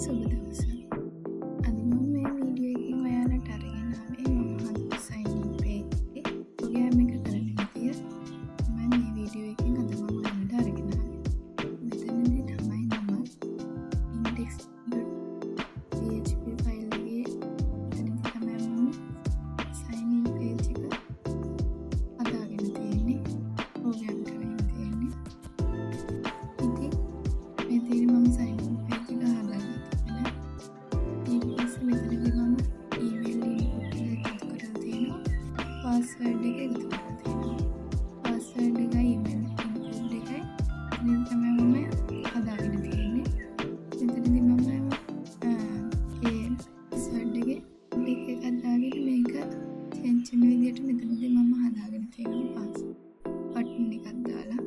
සුබ දවසක්. අද මම මේ වීඩියෝ එකෙන් ඔයාලට අරගෙන ආවේ මම හදපු sign in page එකේ ප්‍රෝග්‍රෑම් එක කරන විදිය. මම මේ වීඩියෝ එකෙන් අද මම ඔයාලට අරගෙන ආවේ. මෙතනදී තමයි මම index.php ෆයිල් එකේ මෙතනදී තමයි මම sign in page එක හදාගෙන තියෙන්නේ. ප්‍රෝග්‍රෑම් කරගෙන තියෙන්නේ. ඉතින් මේ තියෙන්නේ මම sign in page එක හදාගත්තා. පාස්වර්ඩ් එක එකතු කරලා තියෙනවා. පාස්වර්ඩ් එකයි ඊමේල් ඉන්පුට් එකයි මේ තමයි මම හදාගෙන තියෙන්නේ. මෙතනදී මම ඒ පාස්වර්ඩ් එකේ ටික් එකක් දාගෙන මේක චේන්ජ් වෙන විදිහට මෙතනදී මම හදාගෙන තියෙනවා බටන් එකක් දාලා.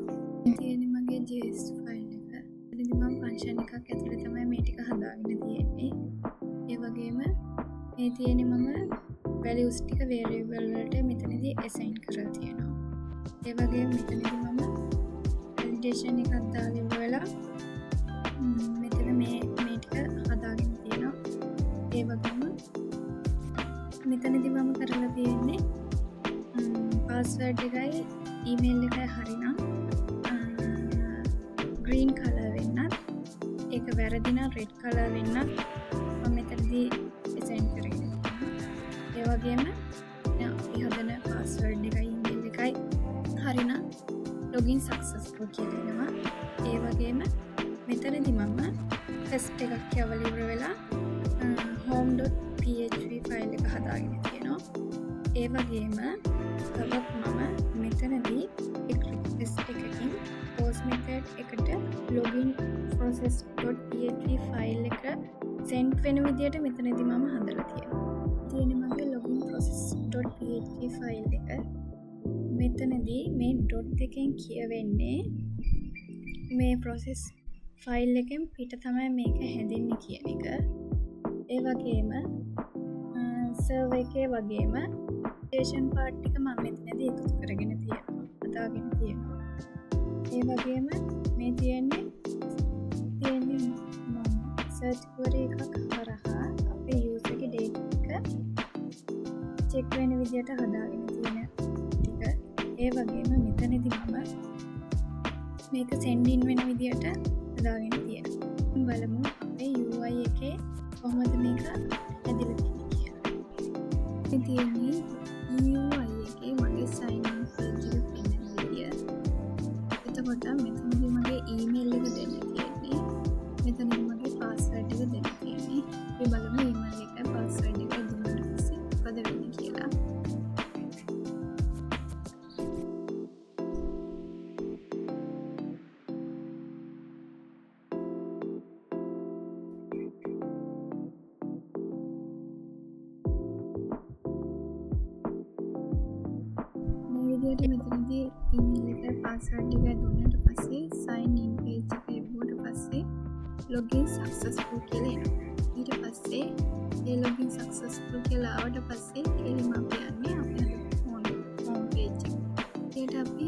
තියෙන්නේ මගේ JS ෆයිල් එක. මෙතනදී මම ෆන්ක්ෂන් එකක් ඇතුලේ තමයි මේ ටික හදාගෙන තියෙන්නේ. ඒ වගේම මේ තියෙන්නේ මම values ටික variable වලට මෙතනදී assign කරලා තියෙනවා. ඒ වගේම මෙතනදී මම validation එකක් දාලා ඉවරලා මෙතන මේ ටික හදාගෙන තියෙනවා. ඒ වගේම මෙතනදී මම කරලා තියෙන්නේ password එකයි email එකයි හරිනම් green color වෙන්නත් ඒක වැරදි නම් red color වෙන්නත් මම මෙතනදී assign කරගෙන ඒ වගේම අපි හදන පාස්වර්ඩ් එකයි ඊමේල් එකයි හරිනම් login successful කියලා එනවා. ඒ වගේම මෙතනදී මම ටෙස්ට් එකක් යවලා ඉවර වෙලා home.php ෆයිල් එක හදාගෙන තියෙනවා. ඒ වගේම තවත් මම මෙතනදී එක රික්වෙස්ට් එකකින් post method එකට login process.php ෆයිල් එක send වෙන විදියට මෙතනදී මම හදලා තියෙනවා. තියෙන්නේ මගේ login process.php ෆයිල් එක. මෙතනදී මේ dot එකෙන් කියවෙන්නේ මේ process ෆයිල් එකෙන් පිට තමයි මේක හැදෙන්නේ කියන එක. ඒ වගේම server එකේ වගේම station part ටික මම මෙතනදී එකතු කරගෙන තියෙනවා. හදාගෙන තියෙනවා. ඒ වගේම මේ තියෙන්නේ මම search query එකක් හරහා අපේ user ගේ data එක check වෙන විදියට හදාගෙන තියෙන ටික. ඒ වගේම මෙතනදී මම මේක send in වෙන විදියට හදාගෙන තියෙනවා. බලමු අපේ UI එකේ කොහොමද මේක හැදිලා තියෙන්නේ කියලා. මේ තියෙන්නේ UI එකේ මගේ sign in page එක පෙන්නන විදිය. එතකොට මෙතනදී මගේ email එක දෙන්න තියෙන්නේ. මෙතනදී මගේ password එක දෙන්න තියෙන්නේ. අපි බලමු email එක password එක දුන්නාට පස්සේ මොකද වෙන්නේ කියලා. මෙතනදී email එකේ password එක දුන්නාට පස්සේ sign in page එක එවුවට පස්සේ login successful කියලා එනවා. ඊට පස්සේ ඒ login successful කියලා ආවට පස්සේ කෙලින්ම අපි යන්නේ අපේ home page එකට. ඊට අපි